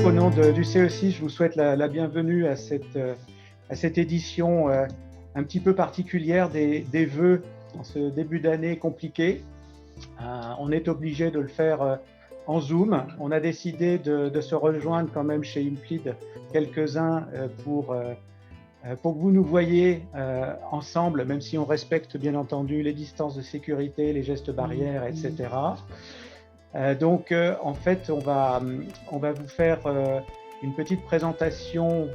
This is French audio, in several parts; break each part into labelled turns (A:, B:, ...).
A: au nom du CE6, je vous souhaite la bienvenue à cette édition un petit peu particulière des vœux en ce début d'année compliqué. On est obligé de le faire en Zoom. On a décidé de se rejoindre quand même chez Implid quelques-uns pour que vous nous voyiez ensemble, même si on respecte bien entendu les distances de sécurité, les gestes barrières, etc. Donc, en fait, on va vous faire une petite présentation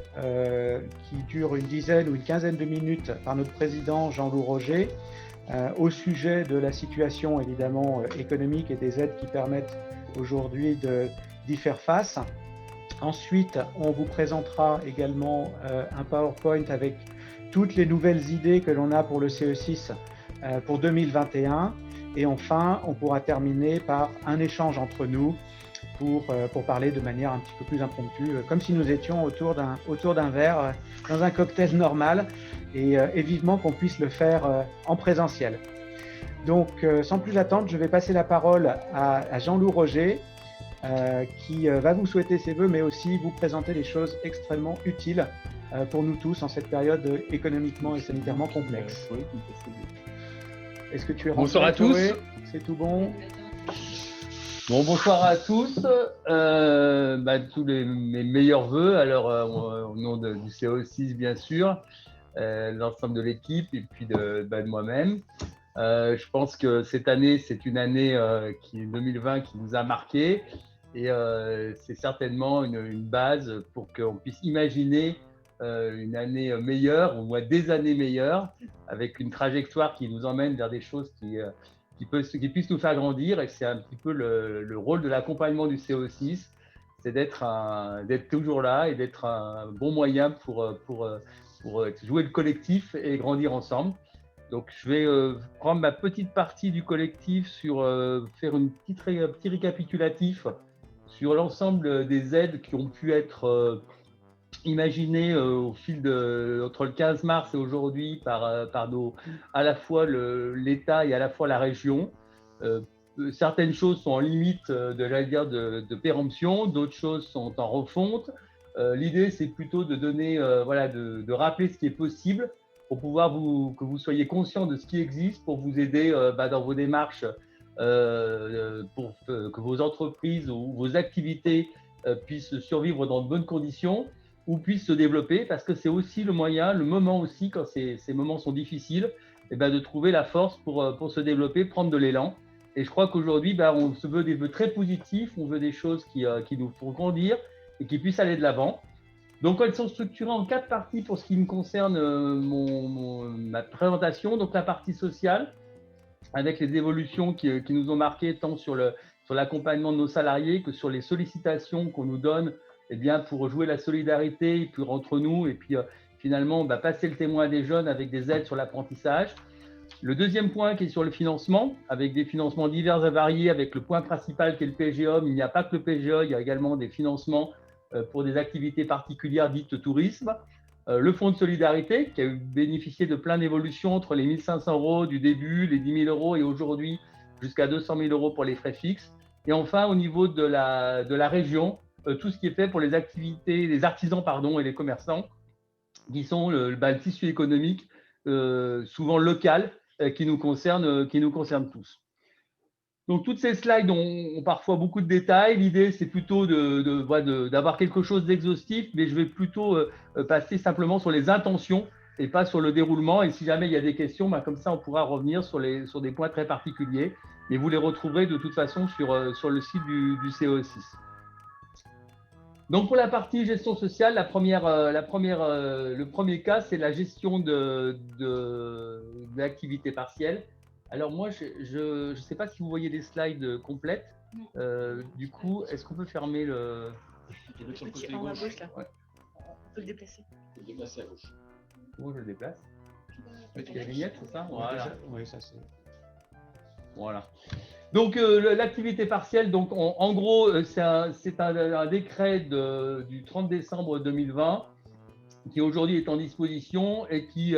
A: qui dure une dizaine ou une quinzaine de minutes par notre président Jean-Loup Roger au sujet de la situation évidemment économique et des aides qui permettent aujourd'hui d'y faire face. Ensuite, on vous présentera également un PowerPoint avec toutes les nouvelles idées que l'on a pour le CE6 pour 2021. Et enfin, on pourra terminer par un échange entre nous pour parler de manière un petit peu plus impromptue, comme si nous étions autour d'un verre, dans un cocktail normal, et vivement qu'on puisse le faire en présentiel. Donc, sans plus attendre, je vais passer la parole à Jean-Loup Roger, qui va vous souhaiter ses vœux, mais aussi vous présenter des choses extrêmement utiles pour nous tous en cette période économiquement et sanitairement complexe. Est-ce que tu es rentré?
B: Bonsoir à tous.
A: C'est tout bon?
B: Bon, bonsoir à tous. Tous mes meilleurs vœux, alors au nom du CO6 bien sûr, l'ensemble de l'équipe et puis de moi-même. Je pense que cette année, c'est une année qui est 2020 qui nous a marqué et c'est certainement une base pour qu'on puisse imaginer une année meilleure, ou moins des années meilleures, avec une trajectoire qui nous emmène vers des choses qui puissent nous faire grandir. Et c'est un petit peu le rôle de l'accompagnement du CO6, c'est d'être toujours là et d'être un bon moyen pour jouer le collectif et grandir ensemble. Donc je vais prendre ma petite partie du collectif sur faire un petit récapitulatif sur l'ensemble des aides qui ont pu être imaginé au fil entre le 15 mars et aujourd'hui par à la fois l'État et à la fois la région. Certaines choses sont en limite de péremption, d'autres choses sont en refonte. L'idée, c'est plutôt de donner, de rappeler ce qui est possible pour pouvoir que vous soyez conscient de ce qui existe pour vous aider dans vos démarches, pour que vos entreprises ou vos activités puissent survivre dans de bonnes conditions ou puissent se développer, parce que c'est aussi le moment aussi, quand ces moments sont difficiles, de trouver la force pour se développer, prendre de l'élan. Et je crois qu'aujourd'hui, on se veut des vœux très positifs, on veut des choses qui nous font grandir et qui puissent aller de l'avant. Donc, elles sont structurées en 4 parties pour ce qui me concerne ma présentation. Donc, la partie sociale, avec les évolutions qui nous ont marquées tant sur l'accompagnement de nos salariés que sur les sollicitations qu'on nous donne pour jouer la solidarité et puis entre nous et puis finalement passer le témoin des jeunes avec des aides sur l'apprentissage. Le deuxième point qui est sur le financement, avec des financements divers et variés, avec le point principal qui est le PGE. Il n'y a pas que le PGE, il y a également des financements pour des activités particulières dites tourisme. Le fonds de solidarité qui a bénéficié de plein d'évolutions entre les 1 500 € du début, les 10 000 € et aujourd'hui jusqu'à 200 000 € pour les frais fixes. Et enfin, au niveau de la région, tout ce qui est fait pour les activités, les artisans et les commerçants, qui sont le tissu économique souvent local qui nous concerne tous. Donc toutes ces slides ont parfois beaucoup de détails. L'idée, c'est plutôt d'avoir quelque chose d'exhaustif, mais je vais plutôt passer simplement sur les intentions et pas sur le déroulement. Et si jamais il y a des questions, comme ça, on pourra revenir sur des points très particuliers. Mais vous les retrouverez de toute façon sur le site du CO6. Donc pour la partie gestion sociale, le premier cas, c'est la gestion de l'activité partielle. Alors moi, je ne sais pas si vous voyez les slides complètes. Du coup, est-ce qu'on peut fermer le…
C: En à gauche là. Ouais. On peut le déplacer.
D: On peut le déplacer à gauche.
B: Où je le déplace? Il y a la vignette, c'est ça? Voilà.
A: Oui, ça c'est…
B: Voilà. Donc l'activité partielle, donc en gros, c'est un décret du 30 décembre 2020 qui aujourd'hui est en disposition et qui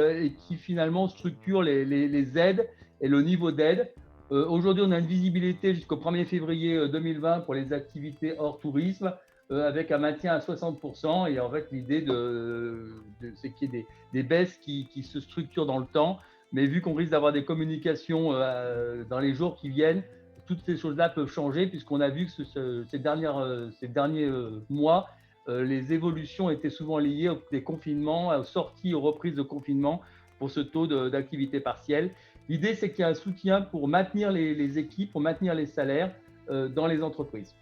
B: finalement structure les aides et le niveau d'aide. Aujourd'hui, on a une visibilité jusqu'au 1er février 2020 pour les activités hors tourisme, avec un maintien à 60%. Et en fait, l'idée c'est qu'il y ait des baisses qui se structurent dans le temps. Mais vu qu'on risque d'avoir des communications dans les jours qui viennent, toutes ces choses-là peuvent changer, puisqu'on a vu que ces derniers mois, les évolutions étaient souvent liées aux confinements, aux sorties, aux reprises de confinement pour ce taux d'activité partielle. L'idée, c'est qu'il y a un soutien pour maintenir les équipes, pour maintenir les salaires dans les entreprises.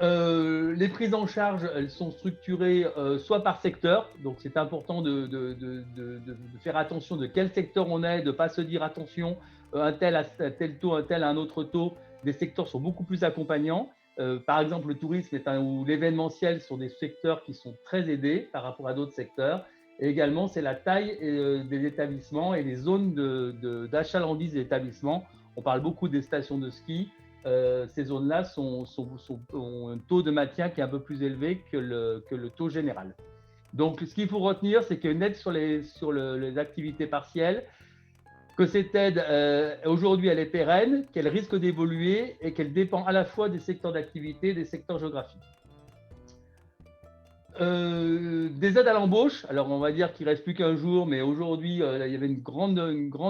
B: Les prises en charge, elles sont structurées soit par secteur, donc c'est important de faire attention de quel secteur on est, de ne pas se dire attention, un tel à tel taux, un tel à un autre taux. Les secteurs sont beaucoup plus accompagnants. Par exemple, le tourisme ou l'événementiel sont des secteurs qui sont très aidés par rapport à d'autres secteurs. Et également, c'est la taille des établissements et les zones d'achalandise des établissements. On parle beaucoup des stations de ski. Ces zones-là ont un taux de maintien qui est un peu plus élevé que le taux général. Donc, ce qu'il faut retenir, c'est qu'il y a une aide sur les activités partielles, que cette aide, aujourd'hui, elle est pérenne, qu'elle risque d'évoluer et qu'elle dépend à la fois des secteurs d'activité et des secteurs géographiques. Des aides à l'embauche, alors on va dire qu'il ne reste plus qu'un jour, mais aujourd'hui, il y avait une grande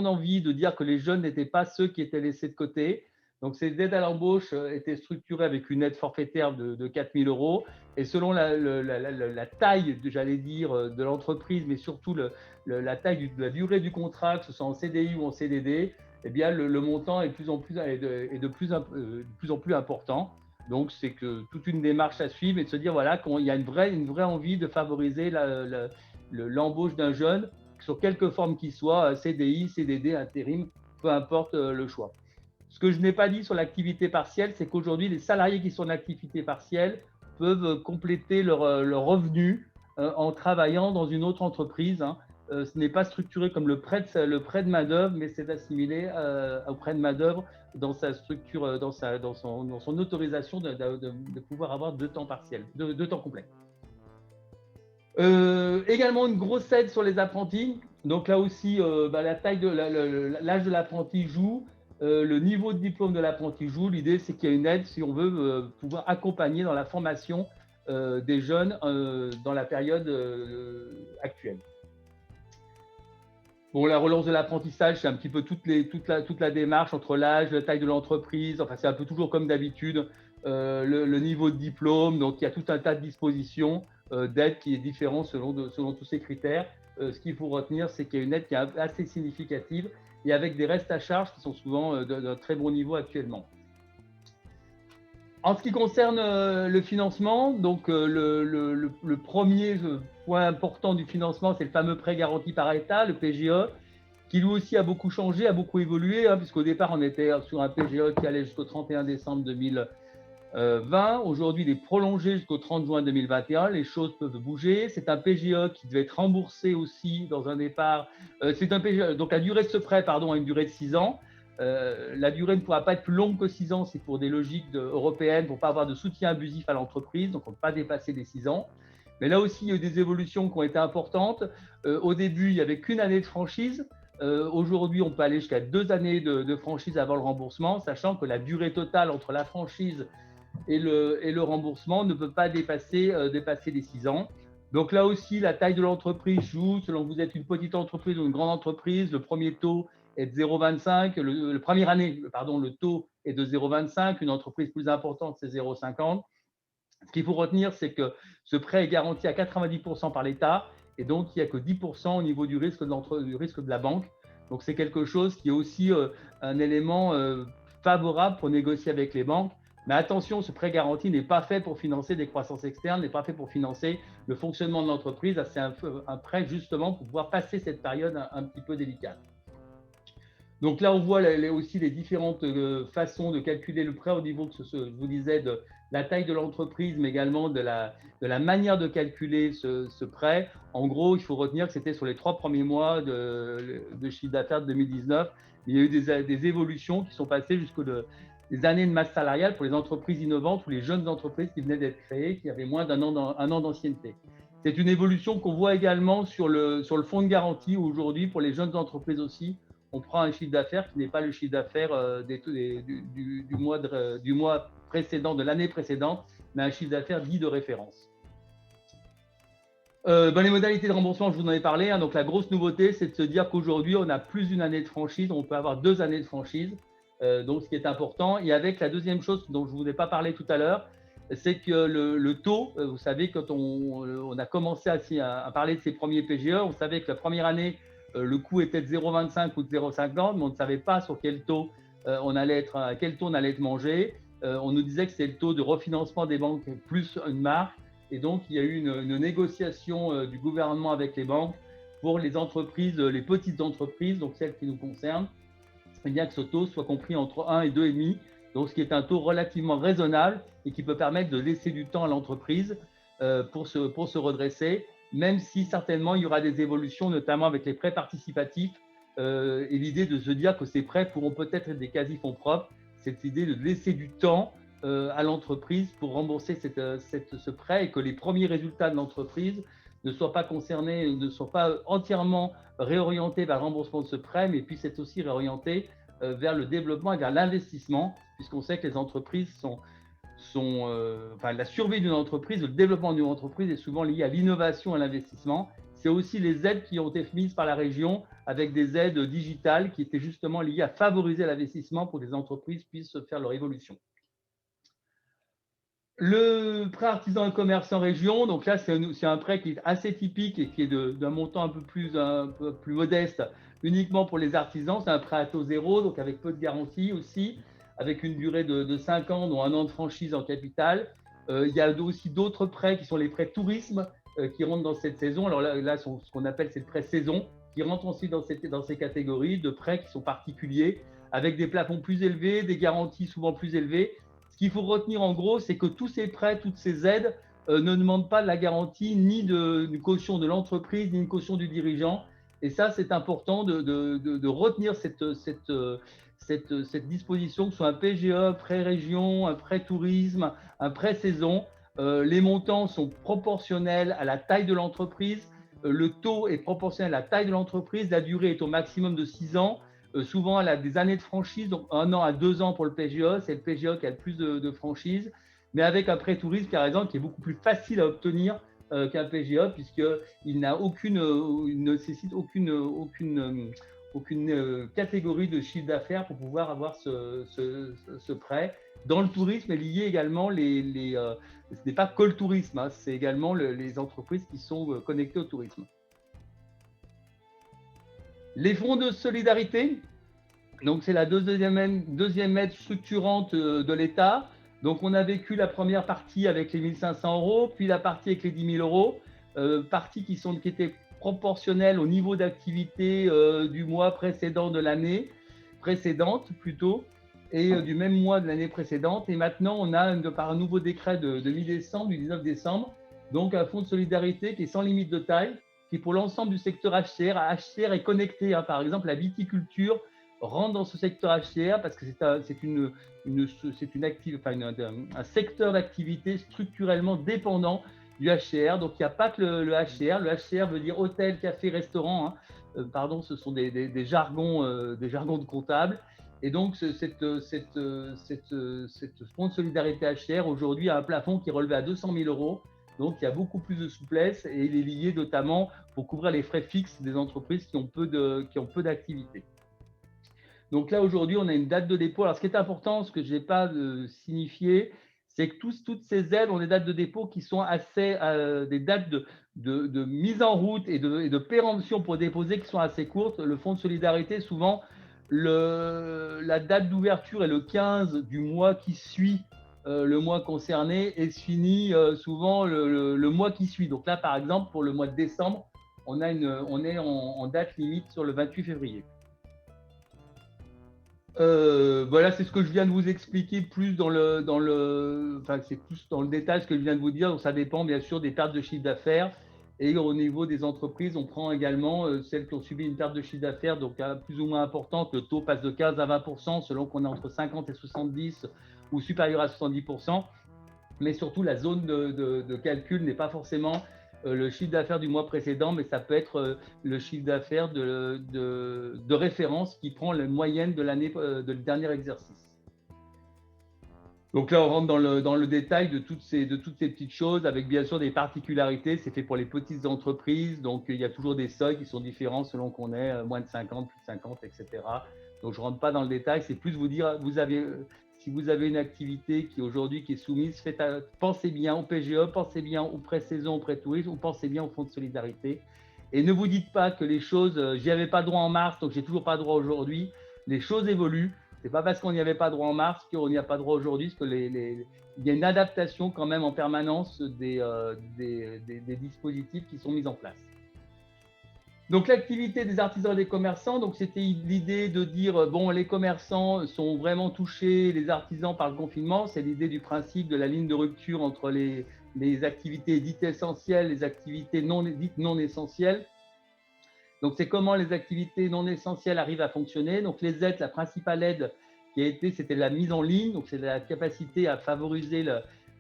B: envie de dire que les jeunes n'étaient pas ceux qui étaient laissés de côté. Donc, ces aides à l'embauche étaient structurées avec une aide forfaitaire de 4 000 €. Et selon la taille, j'allais dire, de l'entreprise, mais surtout la taille de la durée du contrat, que ce soit en CDI ou en CDD, eh bien, le montant est de plus en plus important. Donc, c'est que toute une démarche à suivre et de se dire voilà, qu'il y a une vraie envie de favoriser l'embauche d'un jeune, sur quelque forme qu'il soit, CDI, CDD, intérim, peu importe le choix. Ce que je n'ai pas dit sur l'activité partielle, c'est qu'aujourd'hui, les salariés qui sont en activité partielle peuvent compléter leur revenu en travaillant dans une autre entreprise. Ce n'est pas structuré comme le prêt de main-d'œuvre, mais c'est assimilé au prêt de main-d'œuvre dans sa structure, dans son autorisation de pouvoir avoir 2 temps partiels, 2 temps complets. Également une grosse aide sur les apprentis. Donc là aussi, la taille l'âge de l'apprenti joue. Le niveau de diplôme de l'apprenti joue. L'idée, c'est qu'il y a une aide si on veut pouvoir accompagner dans la formation des jeunes dans la période actuelle. Bon, la relance de l'apprentissage, c'est un petit peu toute la démarche entre l'âge, la taille de l'entreprise. Enfin, c'est un peu toujours comme d'habitude. Le niveau de diplôme. Donc, il y a tout un tas de dispositions d'aide qui est différent selon tous ces critères. Ce qu'il faut retenir, c'est qu'il y a une aide qui est assez significative et avec des restes à charge qui sont souvent d'un très bon niveau actuellement. En ce qui concerne le financement, donc le premier point important du financement, c'est le fameux prêt garanti par État, le PGE, qui lui aussi a beaucoup changé, a beaucoup évolué, puisqu'au départ, on était sur un PGE qui allait jusqu'au 31 décembre 2020. Aujourd'hui, il est prolongé jusqu'au 30 juin 2021. Les choses peuvent bouger. C'est un PGE qui devait être remboursé aussi dans un départ. C'est un PGE, donc la durée de ce prêt, a une durée de 6 ans. La durée ne pourra pas être plus longue que 6 ans, c'est pour des logiques européennes, pour ne pas avoir de soutien abusif à l'entreprise, donc on ne peut pas dépasser les 6 ans. Mais là aussi, il y a eu des évolutions qui ont été importantes. Au début, il n'y avait qu'une année de franchise. Aujourd'hui, on peut aller jusqu'à 2 années de franchise avant le remboursement, sachant que la durée totale entre la franchise et le remboursement ne peut pas dépasser les 6 ans. Donc là aussi, la taille de l'entreprise joue. Selon que vous êtes une petite entreprise ou une grande entreprise, le premier taux est de 0,25. Le première année, le taux est de 0,25. Une entreprise plus importante, c'est 0,50. Ce qu'il faut retenir, c'est que ce prêt est garanti à 90% par l'État et donc il n'y a que 10% au niveau du risque de la banque. Donc c'est quelque chose qui est aussi un élément favorable pour négocier avec les banques. Mais attention, ce prêt garanti n'est pas fait pour financer des croissances externes, n'est pas fait pour financer le fonctionnement de l'entreprise. C'est un prêt justement pour pouvoir passer cette période un petit peu délicate. Donc là, on voit aussi les différentes façons de calculer le prêt au niveau, je vous disais, de la taille de l'entreprise, mais également de la manière de calculer ce prêt. En gros, il faut retenir que c'était sur les 3 premiers mois de chiffre d'affaires de 2019. Il y a eu des évolutions qui sont passées jusqu'aux des années de masse salariale pour les entreprises innovantes ou les jeunes entreprises qui venaient d'être créées, qui avaient moins d'un an d'ancienneté. C'est une évolution qu'on voit également sur le fonds de garantie où aujourd'hui, pour les jeunes entreprises aussi, on prend un chiffre d'affaires qui n'est pas le chiffre d'affaires du mois précédent, de l'année précédente, mais un chiffre d'affaires dit de référence. Les modalités de remboursement, je vous en ai parlé. Donc, la grosse nouveauté, c'est de se dire qu'aujourd'hui, on a plus d'une année de franchise. On peut avoir 2 années de franchise, donc ce qui est important. Et avec la deuxième chose dont je ne vous ai pas parlé tout à l'heure, c'est que le taux, vous savez, quand on a commencé à parler de ces premiers PGE, on savait que la première année, le coût était de 0,25 ou de 0,50, mais on ne savait pas sur quel taux à quel taux on allait être mangé. On nous disait que c'était le taux de refinancement des banques plus une marque. Et donc, il y a eu une négociation du gouvernement avec les banques pour les entreprises, les petites entreprises, donc celles qui nous concernent, et bien que ce taux soit compris entre 1 et 2,5, donc ce qui est un taux relativement raisonnable et qui peut permettre de laisser du temps à l'entreprise pour se redresser, même si certainement il y aura des évolutions, notamment avec les prêts participatifs et l'idée de se dire que ces prêts pourront peut-être être des quasi-fonds propres, cette idée de laisser du temps à l'entreprise pour rembourser ce prêt et que les premiers résultats de l'entreprise ne soient pas concernés, ne soient pas entièrement réorientés vers le remboursement de ce prêt, mais puissent être aussi réorientés vers le développement et vers l'investissement, puisqu'on sait que les entreprises la survie d'une entreprise, le développement d'une entreprise est souvent lié à l'innovation et à l'investissement. C'est aussi les aides qui ont été mises par la région avec des aides digitales qui étaient justement liées à favoriser l'investissement pour que les entreprises puissent faire leur évolution. Le prêt artisan et commerce en région, donc là c'est un prêt qui est assez typique et qui est d'un montant un peu plus modeste, uniquement pour les artisans. C'est un prêt à taux zéro, donc avec peu de garantie aussi, avec une durée de 5 ans, dont 1 an de franchise en capital. Il y a aussi d'autres prêts qui sont les prêts tourisme qui rentrent dans cette saison. Alors là ce qu'on appelle c'est le prêt saison, qui rentre aussi dans ces catégories de prêts qui sont particuliers, avec des plafonds plus élevés, des garanties souvent plus élevées. Ce qu'il faut retenir en gros, c'est que tous ces prêts, toutes ces aides ne demandent pas de la garantie ni d'une caution de l'entreprise, ni une caution du dirigeant. Et ça, c'est important de retenir cette disposition, que ce soit un PGE, prêt région, un prêt tourisme, un prêt saison. Les montants sont proportionnels à la taille de l'entreprise. Le taux est proportionnel à la taille de l'entreprise. La durée est au maximum de 6 ans. Souvent, elle a des années de franchise, donc 1 an à 2 ans pour le PGE. C'est le PGE qui a le plus de franchise, mais avec un prêt tourisme, par exemple, qui est beaucoup plus facile à obtenir qu'un PGE, puisqu'il ne nécessite aucune catégorie de chiffre d'affaires pour pouvoir avoir ce prêt. Dans le tourisme est lié également ce n'est pas que le tourisme, hein, c'est également les entreprises qui sont connectées au tourisme. Les fonds de solidarité, donc c'est la deuxième aide structurante de l'État. Donc on a vécu la première partie avec les 1 500 €, puis la partie avec les 10 000 €, parties qui étaient proportionnelles au niveau d'activité du mois précédent de l'année précédente plutôt, et du même mois de l'année précédente. Et maintenant on a par un nouveau décret de mi-décembre, du 19 décembre, donc un fonds de solidarité qui est sans limite de taille, qui pour l'ensemble du secteur HCR est connecté. Par exemple, la viticulture rentre dans ce secteur HCR parce que c'est un secteur d'activité structurellement dépendant du HCR. Donc, il n'y a pas que le HCR. Le HCR veut dire hôtel, café, restaurant. Ce sont des jargons de comptables. Et donc, cette fonds de solidarité HCR aujourd'hui a un plafond qui est relevé à 200 000 €. Donc, il y a beaucoup plus de souplesse et il est lié notamment pour couvrir les frais fixes des entreprises qui ont peu d'activité. Donc là, aujourd'hui, on a une date de dépôt. Alors, ce qui est important, ce que je n'ai pas signifié, c'est que toutes ces aides ont des dates de dépôt qui sont des dates de mise en route et de péremption pour déposer qui sont assez courtes. Le fonds de solidarité, souvent, la date d'ouverture est le 15 du mois qui suit le mois concerné et se finit souvent le mois qui suit. Donc là, par exemple, pour le mois de décembre, on est en date limite sur le 28 février. Voilà, c'est ce que je viens de vous expliquer plus c'est plus dans le détail ce que je viens de vous dire. Donc ça dépend bien sûr des pertes de chiffre d'affaires. Et au niveau des entreprises, on prend également celles qui ont subi une perte de chiffre d'affaires, donc plus ou moins importante. Le taux passe de 15 à 20% selon qu'on est entre 50 et 70 ou supérieur à 70%. Mais surtout, la zone de calcul n'est pas forcément le chiffre d'affaires du mois précédent, mais ça peut être le chiffre d'affaires de référence qui prend la moyenne de l'année, du dernier exercice. Donc là, on rentre dans le détail de toutes ces petites choses, avec bien sûr des particularités. C'est fait pour les petites entreprises, donc il y a toujours des seuils qui sont différents selon qu'on est moins de 50, plus de 50, etc. Donc je ne rentre pas dans le détail, c'est plus vous dire, si vous avez une activité qui aujourd'hui qui est soumise, pensez bien au PGE, pensez bien au pré-saison, au pré-tourisme, ou pensez bien au fonds de solidarité. Et ne vous dites pas que les choses, j'y avais pas droit en mars, donc j'ai toujours pas droit aujourd'hui. Les choses évoluent. C'est pas parce qu'on n'y avait pas droit en mars qu'on n'y a pas droit aujourd'hui, parce que il y a une adaptation quand même en permanence des dispositifs qui sont mis en place. Donc l'activité des artisans et des commerçants, donc c'était l'idée de dire bon, les commerçants sont vraiment touchés, les artisans par le confinement. C'est l'idée du principe de la ligne de rupture entre les activités dites essentielles, les activités dites non essentielles. Donc, c'est comment les activités non essentielles arrivent à fonctionner. Donc, les aides, la principale aide qui a été, c'était la mise en ligne. Donc, c'est la capacité à favoriser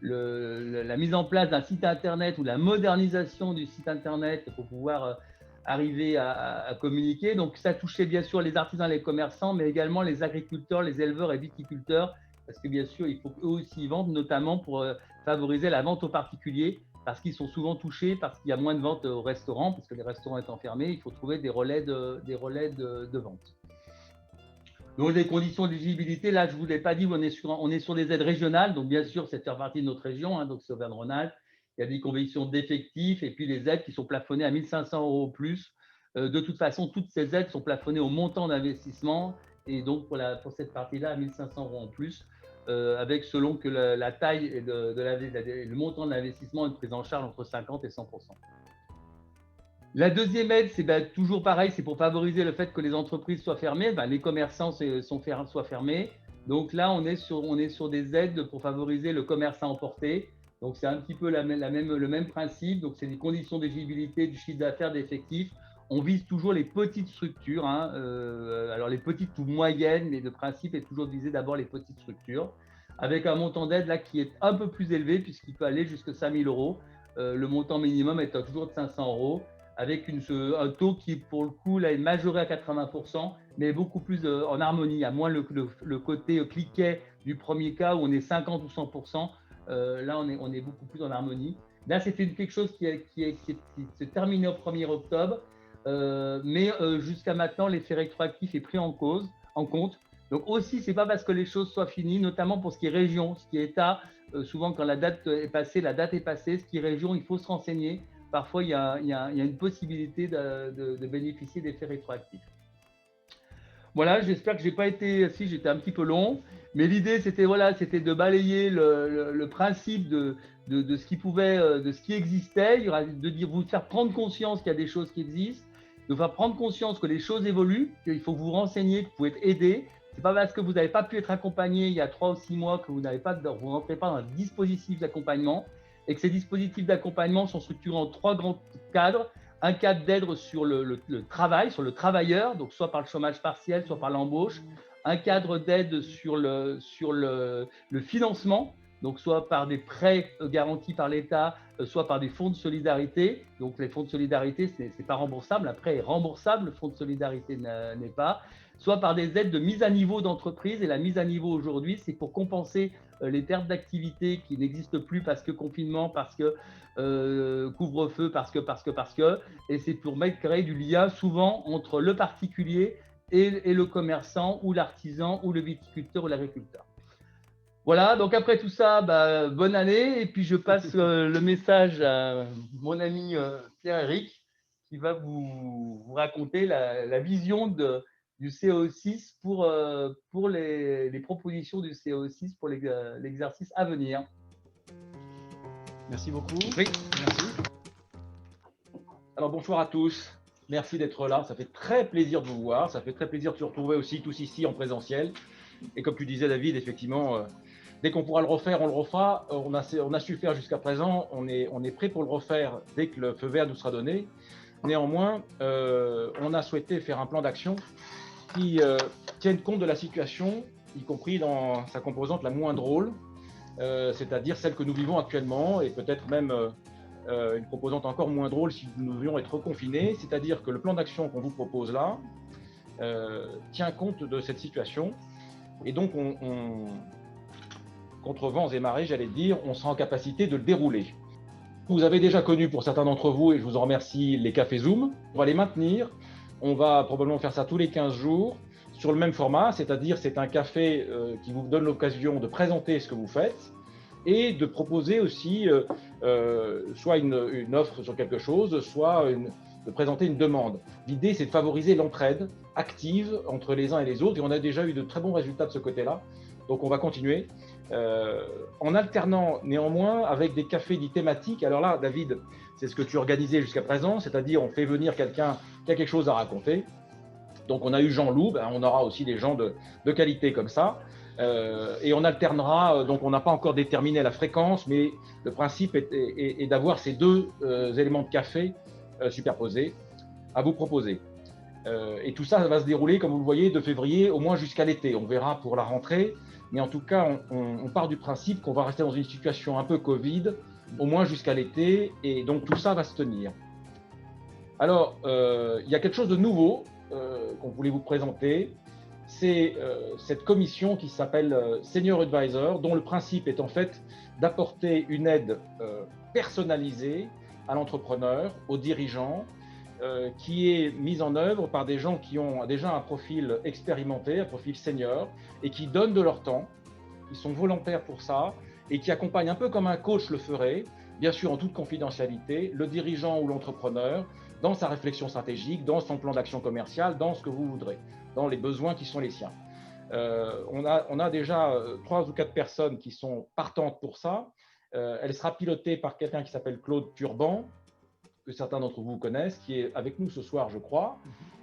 B: la mise en place d'un site Internet ou la modernisation du site Internet pour pouvoir arriver à communiquer. Donc, ça touchait bien sûr les artisans et les commerçants, mais également les agriculteurs, les éleveurs et viticulteurs, parce que bien sûr, il faut qu'eux aussi vendent, notamment pour favoriser la vente aux particuliers, parce qu'ils sont souvent touchés, parce qu'il y a moins de ventes au restaurant, parce que les restaurants étant fermés, il faut trouver des relais de vente. Donc, les conditions d'éligibilité, là, je ne vous l'ai pas dit, on est sur des aides régionales, donc bien sûr, c'est faire partie de notre région, donc c'est Auvergne-Rhône-Alpes. Il y a des conditions d'effectifs et puis les aides qui sont plafonnées à 1 500 € au plus. De toute façon, toutes ces aides sont plafonnées au montant d'investissement et donc pour cette partie-là, à 1 500 € en plus. Avec selon que la taille et le montant de l'investissement est pris en charge entre 50 et 100%. La deuxième aide, c'est toujours pareil, c'est pour favoriser le fait que les entreprises soient fermées, les commerçants soient fermés. Donc là, on est sur des aides pour favoriser le commerce à emporter. Donc c'est un petit peu le même principe. Donc c'est des conditions d'éligibilité, du chiffre d'affaires, d'effectifs. On vise toujours les petites structures, alors les petites ou moyennes, mais le principe est toujours de viser d'abord les petites structures, avec un montant d'aide là qui est un peu plus élevé puisqu'il peut aller jusqu'à 5 000 €. Le montant minimum est toujours de 500 €, avec un taux qui pour le coup là est majoré à 80%, mais beaucoup plus en harmonie, à moins le côté cliquet du premier cas où on est 50 ou 100%. Là on est beaucoup plus en harmonie. Là c'était quelque chose qui s'est terminé au 1er octobre. Mais jusqu'à maintenant, l'effet rétroactif est pris en compte. Donc aussi, c'est pas parce que les choses soient finies, notamment pour ce qui est région, ce qui est État. Souvent, quand la date est passée, Ce qui est région, il faut se renseigner. Parfois, il y a une possibilité de bénéficier d'effets rétroactifs. Voilà, j'espère que j'étais un petit peu long, mais l'idée c'était de balayer le principe de ce qui existait, vous faire prendre conscience qu'il y a des choses qui existent, de faire prendre conscience que les choses évoluent, qu'il faut vous renseigner, que vous pouvez être aidé. C'est pas parce que vous n'avez pas pu être accompagné il y a 3 ou 6 mois que vous rentrez pas dans un dispositif d'accompagnement, et que ces dispositifs d'accompagnement sont structurés en 3 grands cadres. Un cadre d'aide sur le travail, sur le travailleur, donc soit par le chômage partiel, soit par l'embauche. Un cadre d'aide sur le financement, donc soit par des prêts garantis par l'État, soit par des fonds de solidarité. Donc les fonds de solidarité, ce n'est pas remboursable. Un prêt est remboursable, le fonds de solidarité n'est pas. Soit par des aides de mise à niveau d'entreprise. Et la mise à niveau aujourd'hui, c'est pour compenser les pertes d'activité qui n'existent plus parce que confinement, parce que couvre-feu, parce que, et c'est pour créer du lien souvent entre le particulier et le commerçant ou l'artisan ou le viticulteur ou l'agriculteur. Voilà, donc après tout ça, bonne année, et puis je passe le message à mon ami Pierre-Éric qui va vous raconter la vision du CO6 pour les propositions du CO6 pour l'exercice à venir.
D: Merci beaucoup.
B: Oui.
D: Merci. Alors bonsoir à tous. Merci d'être là. Ça fait très plaisir de vous voir. Ça fait très plaisir de se retrouver aussi tous ici en présentiel. Et comme tu disais, David, effectivement, dès qu'on pourra le refaire, on le refera. On a su le faire jusqu'à présent. On est prêt pour le refaire dès que le feu vert nous sera donné. Néanmoins, on a souhaité faire un plan d'action qui tienne compte de la situation, y compris dans sa composante la moins drôle. C'est-à-dire celle que nous vivons actuellement, et peut-être même une composante encore moins drôle si nous devions être confinés, c'est-à-dire que le plan d'action qu'on vous propose là tient compte de cette situation, et donc contre vents et marées, j'allais dire, on sera en capacité de le dérouler. Vous avez déjà connu pour certains d'entre vous, et je vous en remercie, les cafés Zoom. On va les maintenir. On va probablement faire ça tous les 15 jours sur le même format, c'est-à-dire c'est un café qui vous donne l'occasion de présenter ce que vous faites et de proposer aussi soit une offre sur quelque chose, soit de présenter une demande. L'idée, c'est de favoriser l'entraide active entre les uns et les autres, et on a déjà eu de très bons résultats de ce côté-là. Donc on va continuer en alternant néanmoins avec des cafés dits thématiques. Alors là, David, c'est ce que tu organisais jusqu'à présent, c'est-à-dire on fait venir quelqu'un qui a quelque chose à raconter. Donc on a eu Jean-Loup, on aura aussi des gens de qualité comme ça. Et on alternera, donc on n'a pas encore déterminé la fréquence, mais le principe est d'avoir ces deux éléments de café superposés à vous proposer. Et tout ça va se dérouler, comme vous le voyez, de février au moins jusqu'à l'été. On verra pour la rentrée, mais en tout cas, on part du principe qu'on va rester dans une situation un peu Covid, au moins jusqu'à l'été, et donc tout ça va se tenir. Alors, il y a quelque chose de nouveau qu'on voulait vous présenter. C'est cette commission qui s'appelle Senior Advisor, dont le principe est en fait d'apporter une aide personnalisée à l'entrepreneur, aux dirigeants, qui est mise en œuvre par des gens qui ont déjà un profil expérimenté, un profil senior, et qui donnent de leur temps, qui sont volontaires pour ça, et qui accompagnent un peu comme un coach le ferait, bien sûr en toute confidentialité, le dirigeant ou l'entrepreneur dans sa réflexion stratégique, dans son plan d'action commerciale, dans ce que vous voudrez, dans les besoins qui sont les siens. On a déjà 3 ou 4 personnes qui sont partantes pour ça. Elle sera pilotée par quelqu'un qui s'appelle Claude Turban, que certains d'entre vous connaissent, qui est avec nous ce soir, je crois,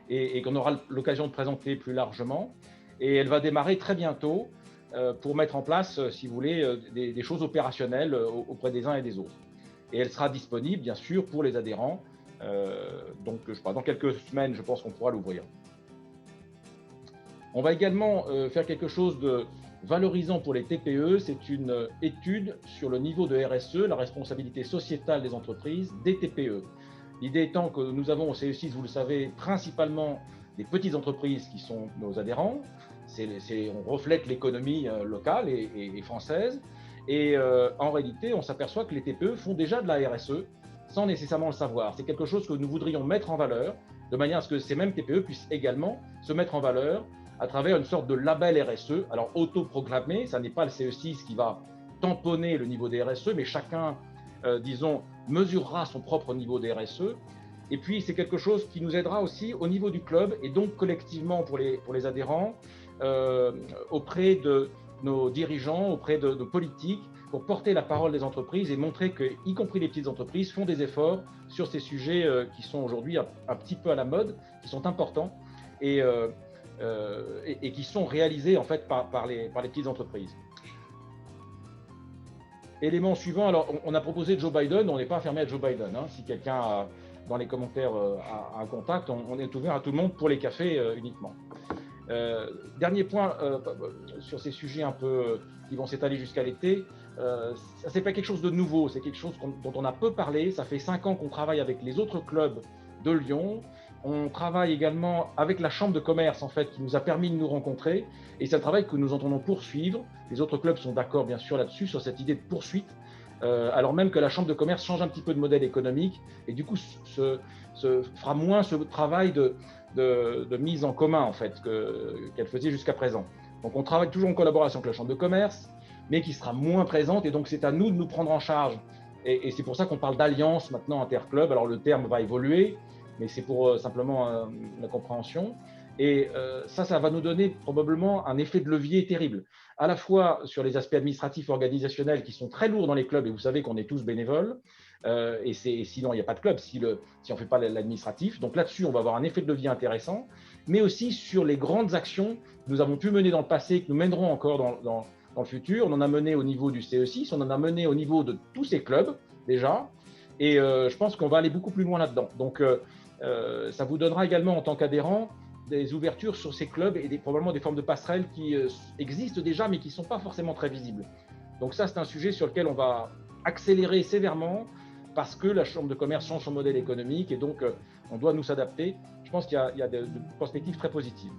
D: et qu'on aura l'occasion de présenter plus largement. Et elle va démarrer très bientôt pour mettre en place, si vous voulez, des choses opérationnelles auprès des uns et des autres. Et elle sera disponible, bien sûr, pour les adhérents. Donc, je sais pas, dans quelques semaines, je pense qu'on pourra l'ouvrir. On va également faire quelque chose de valorisant pour les TPE. C'est une étude sur le niveau de RSE, la responsabilité sociétale des entreprises, des TPE. L'idée étant que nous avons au CE6, vous le savez, principalement des petites entreprises qui sont nos adhérents. On reflète l'économie locale et française. Et en réalité, on s'aperçoit que les TPE font déjà de la RSE sans nécessairement le savoir. C'est quelque chose que nous voudrions mettre en valeur, de manière à ce que ces mêmes TPE puissent également se mettre en valeur à travers une sorte de label RSE. Alors autoproclamé, ça n'est pas le CE6 qui va tamponner le niveau des RSE, mais chacun, disons, mesurera son propre niveau des RSE. Et puis c'est quelque chose qui nous aidera aussi au niveau du club et donc collectivement pour les adhérents, auprès de nos dirigeants, auprès de nos politiques, pour porter la parole des entreprises et montrer que, y compris les petites entreprises, font des efforts sur ces sujets qui sont aujourd'hui un petit peu à la mode, qui sont importants et qui sont réalisés en fait par les petites entreprises. Élément suivant, alors on a proposé Joe Biden, on n'est pas fermé à Joe Biden. Hein. Si quelqu'un a, dans les commentaires a un contact, on est ouvert à tout le monde pour les cafés uniquement. Dernier point sur ces sujets un peu qui vont s'étaler jusqu'à l'été, c'est pas quelque chose de nouveau, c'est quelque chose dont on a peu parlé. Ça fait 5 ans qu'on travaille avec les autres clubs de Lyon. On travaille également avec la Chambre de commerce en fait, qui nous a permis de nous rencontrer, et c'est un travail que nous entendons poursuivre. Les autres clubs sont d'accord bien sûr là-dessus, sur cette idée de poursuite, alors même que la Chambre de commerce change un petit peu de modèle économique, et du coup fera moins ce travail de mise en commun en fait qu'elle faisait jusqu'à présent. Donc on travaille toujours en collaboration avec la Chambre de commerce, mais qui sera moins présente, et donc c'est à nous de nous prendre en charge. Et c'est pour ça qu'on parle d'alliance maintenant interclub. Alors le terme va évoluer, mais c'est pour simplement la compréhension. Et ça va nous donner probablement un effet de levier terrible, à la fois sur les aspects administratifs organisationnels qui sont très lourds dans les clubs, et vous savez qu'on est tous bénévoles, et sinon il n'y a pas de club si on ne fait pas l'administratif. Donc là-dessus, on va avoir un effet de levier intéressant, mais aussi sur les grandes actions que nous avons pu mener dans le passé, que nous mènerons encore dans le futur. On en a mené au niveau du CE6, on en a mené au niveau de tous ces clubs déjà, et je pense qu'on va aller beaucoup plus loin là-dedans. Donc ça vous donnera également en tant qu'adhérent des ouvertures sur ces clubs et probablement des formes de passerelles qui existent déjà mais qui ne sont pas forcément très visibles. Donc ça, c'est un sujet sur lequel on va accélérer sévèrement parce que la Chambre de commerce change son modèle économique et donc on doit nous s'adapter. Je pense qu'il y a des perspectives très positives.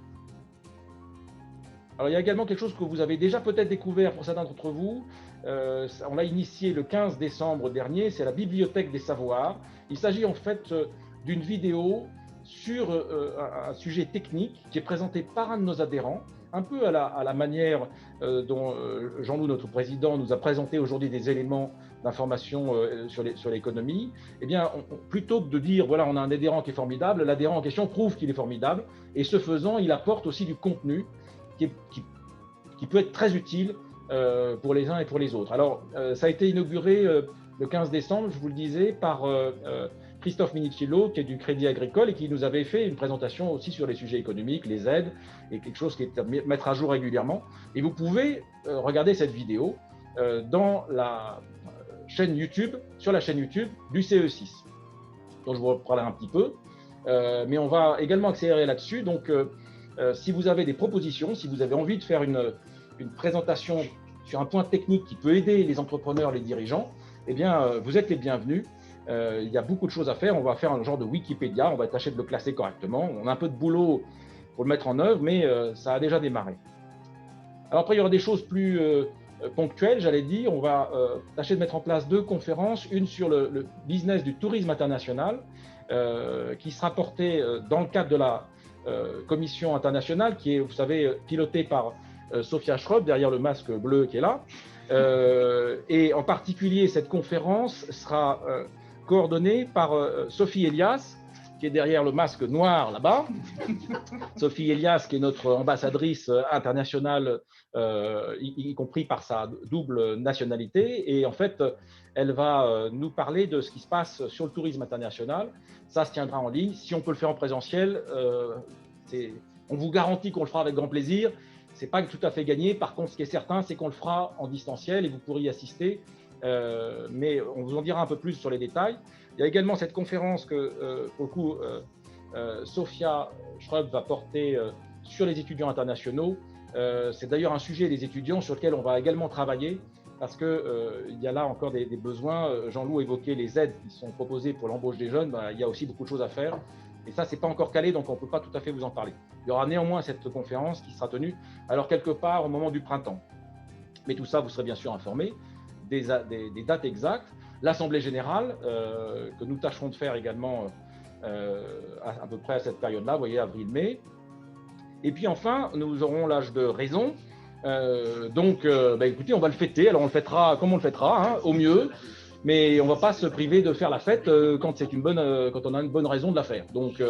D: Alors, il y a également quelque chose que vous avez déjà peut-être découvert pour certains d'entre vous. On l'a initié le 15 décembre dernier, c'est la Bibliothèque des Savoirs. Il s'agit en fait d'une vidéo sur un sujet technique qui est présenté par un de nos adhérents, un peu à la manière dont Jean-Loup, notre président, nous a présenté aujourd'hui des éléments d'information sur l'économie. Eh bien, plutôt que de dire, voilà, on a un adhérent qui est formidable, l'adhérent en question prouve qu'il est formidable, et ce faisant, il apporte aussi du contenu qui peut être très utile pour les uns et pour les autres. Alors, ça a été inauguré le 15 décembre, je vous le disais, par Christophe Minicillo, qui est du Crédit Agricole et qui nous avait fait une présentation aussi sur les sujets économiques, les aides, et quelque chose qui est à mettre à jour régulièrement. Et vous pouvez regarder cette vidéo dans la chaîne YouTube, sur la chaîne YouTube du CE6, dont je vous reparlerai un petit peu. Mais on va également accélérer là-dessus. Donc, si vous avez des propositions, si vous avez envie de faire une présentation sur un point technique qui peut aider les entrepreneurs, les dirigeants, eh bien, vous êtes les bienvenus. Il y a beaucoup de choses à faire. On va faire un genre de Wikipédia. On va tâcher de le classer correctement. On a un peu de boulot pour le mettre en œuvre, mais ça a déjà démarré. Alors après, il y aura des choses plus ponctuelles, j'allais dire. On va tâcher de mettre en place 2 conférences. Une sur le business du tourisme international, qui sera portée dans le cadre de la commission internationale, qui est, vous savez, pilotée par Sophia Schropp, derrière le masque bleu qui est là. Et en particulier, cette conférence sera coordonnée par Sophie Elias, qui est derrière le masque noir là-bas. Sophie Elias, qui est notre ambassadrice internationale, y compris par sa double nationalité. Et en fait, elle va nous parler de ce qui se passe sur le tourisme international. Ça se tiendra en ligne. Si on peut le faire en présentiel, on vous garantit qu'on le fera avec grand plaisir. Ce n'est pas tout à fait gagné. Par contre, ce qui est certain, c'est qu'on le fera en distanciel et vous pourrez y assister. Mais on vous en dira un peu plus sur les détails. Il y a également cette conférence que, pour le coup, Sophia Schropp va porter sur les étudiants internationaux. C'est d'ailleurs un sujet des étudiants sur lequel on va également travailler parce qu'il y a là encore des besoins. Jean-Loup évoquait les aides qui sont proposées pour l'embauche des jeunes. Il y a aussi beaucoup de choses à faire. Et ça, ce n'est pas encore calé, donc on ne peut pas tout à fait vous en parler. Il y aura néanmoins cette conférence qui sera tenue, alors quelque part au moment du printemps. Mais tout ça, vous serez bien sûr informés des dates exactes. L'Assemblée générale, que nous tâcherons de faire également à peu près à cette période-là, vous voyez, avril-mai. Et puis enfin, nous aurons l'âge de raison. Donc, écoutez, on va le fêter. Alors, on le fêtera comme on le fêtera, hein, au mieux. Mais on ne va pas se priver de faire la fête quand on a une bonne raison de la faire. Donc,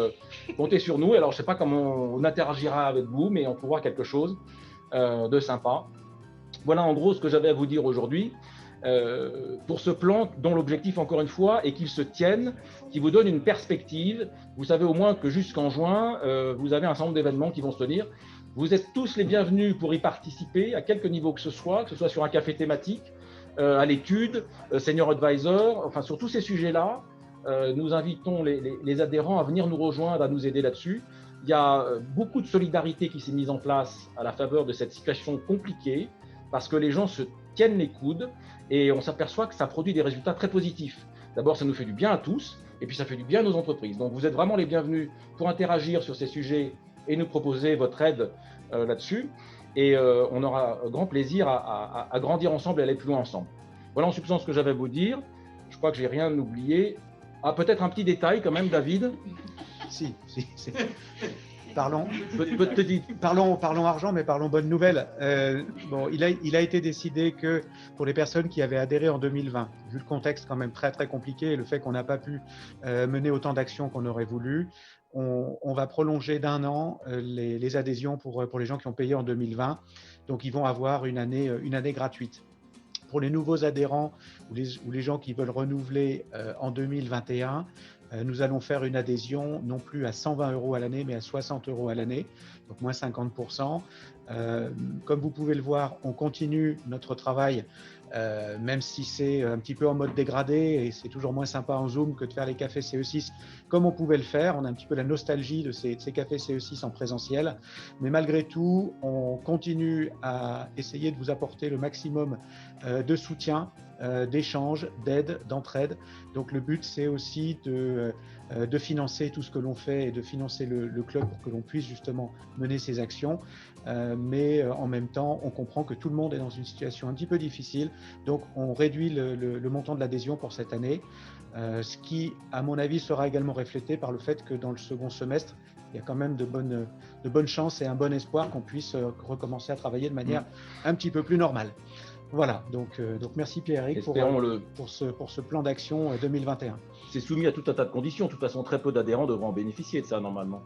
D: comptez sur nous. Alors, je ne sais pas comment on interagira avec vous, mais on trouvera quelque chose de sympa. Voilà en gros ce que j'avais à vous dire aujourd'hui pour ce plan dont l'objectif, encore une fois, est qu'il se tienne, qui vous donne une perspective. Vous savez au moins que jusqu'en juin, vous avez un certain nombre d'événements qui vont se tenir. Vous êtes tous les bienvenus pour y participer, à quelque niveau que ce soit sur un café thématique, à l'étude, Senior Advisor, enfin sur tous ces sujets-là, nous invitons les adhérents à venir nous rejoindre, à nous aider là-dessus. Il y a beaucoup de solidarité qui s'est mise en place à la faveur de cette situation compliquée, parce que les gens se tiennent les coudes et on s'aperçoit que ça produit des résultats très positifs. D'abord, ça nous fait du bien à tous et puis ça fait du bien à nos entreprises. Donc, vous êtes vraiment les bienvenus pour interagir sur ces sujets et nous proposer votre aide là-dessus. Et on aura grand plaisir à grandir ensemble et aller plus loin ensemble. Voilà en substance ce que j'avais à vous dire. Je crois que j'ai rien oublié. Ah, peut-être un petit détail quand même, David.
A: Si. Parlons argent, mais parlons bonne nouvelle. Il a été décidé que pour les personnes qui avaient adhéré en 2020, vu le contexte quand même très très compliqué et le fait qu'on n'a pas pu mener autant d'actions qu'on aurait voulu, on va prolonger d'1 an les adhésions pour les gens qui ont payé en 2020. Donc, ils vont avoir une année gratuite. Pour les nouveaux adhérents ou les gens qui veulent renouveler en 2021, nous allons faire une adhésion non plus à 120 € à l'année, mais à 60 € à l'année, donc moins 50%. Comme vous pouvez le voir, on continue notre travail, même si c'est un petit peu en mode dégradé et c'est toujours moins sympa en Zoom que de faire les cafés CE6 comme on pouvait le faire. On a un petit peu la nostalgie de ces cafés CE6 en présentiel, mais malgré tout, on continue à essayer de vous apporter le maximum de soutien d'échange, d'aide, d'entraide. Donc le but, c'est aussi de financer tout ce que l'on fait et de financer le club pour que l'on puisse justement mener ces actions. Mais en même temps, on comprend que tout le monde est dans une situation un petit peu difficile. Donc on réduit le montant de l'adhésion pour cette année, ce qui, à mon avis, sera également reflété par le fait que dans le second semestre, il y a quand même de bonnes chances et un bon espoir qu'on puisse recommencer à travailler de manière un petit peu plus normale. Voilà, donc merci Pierre-Éric pour ce plan d'action 2021.
D: C'est soumis à tout un tas de conditions. De toute façon, très peu d'adhérents devront en bénéficier de ça normalement.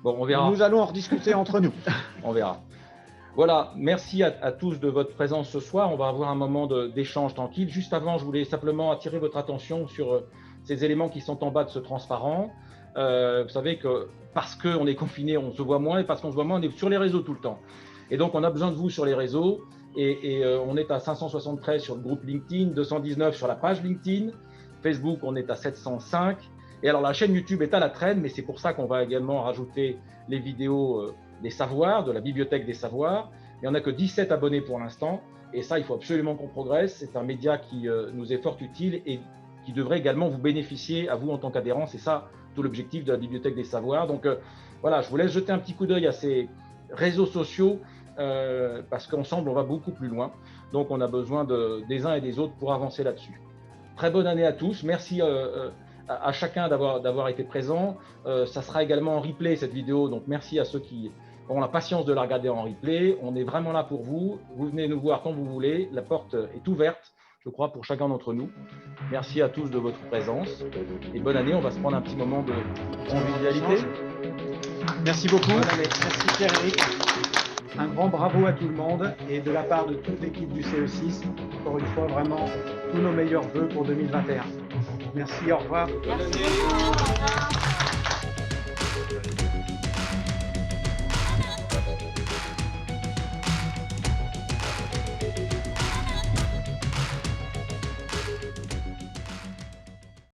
D: Bon, on verra.
A: Nous allons en rediscuter entre nous.
D: On verra. Voilà, merci à tous de votre présence ce soir. On va avoir un moment d'échange tranquille. Juste avant, je voulais simplement attirer votre attention sur ces éléments qui sont en bas de ce transparent. Vous savez que parce qu'on est confiné, on se voit moins, et parce qu'on se voit moins, on est sur les réseaux tout le temps. Et donc, on a besoin de vous sur les réseaux. Et on est à 573 sur le groupe LinkedIn, 219 sur la page LinkedIn. Facebook, on est à 705. Et alors, la chaîne YouTube est à la traîne, mais c'est pour ça qu'on va également rajouter les vidéos des savoirs, de la bibliothèque des savoirs. Il n'y en a que 17 abonnés pour l'instant. Et ça, il faut absolument qu'on progresse. C'est un média qui nous est fort utile et qui devrait également vous bénéficier à vous en tant qu'adhérents. C'est ça tout l'objectif de la bibliothèque des savoirs. Donc voilà, je vous laisse jeter un petit coup d'œil à ces réseaux sociaux parce qu'ensemble, on va beaucoup plus loin. Donc on a besoin des uns et des autres pour avancer là-dessus. Très bonne année à tous. Merci à chacun d'avoir été présent. Ça sera également en replay cette vidéo. Donc merci à ceux qui auront la patience de la regarder en replay. On est vraiment là pour vous. Vous venez nous voir quand vous voulez. La porte est ouverte, je crois, pour chacun d'entre nous. Merci à tous de votre présence et bonne année. On va se prendre un petit moment de convivialité.
A: Merci beaucoup. Merci Pierre-Éric. Un grand bravo à tout le monde et de la part de toute l'équipe du CO6, encore une fois, vraiment tous nos meilleurs vœux pour 2021. Merci, au revoir.
C: Merci.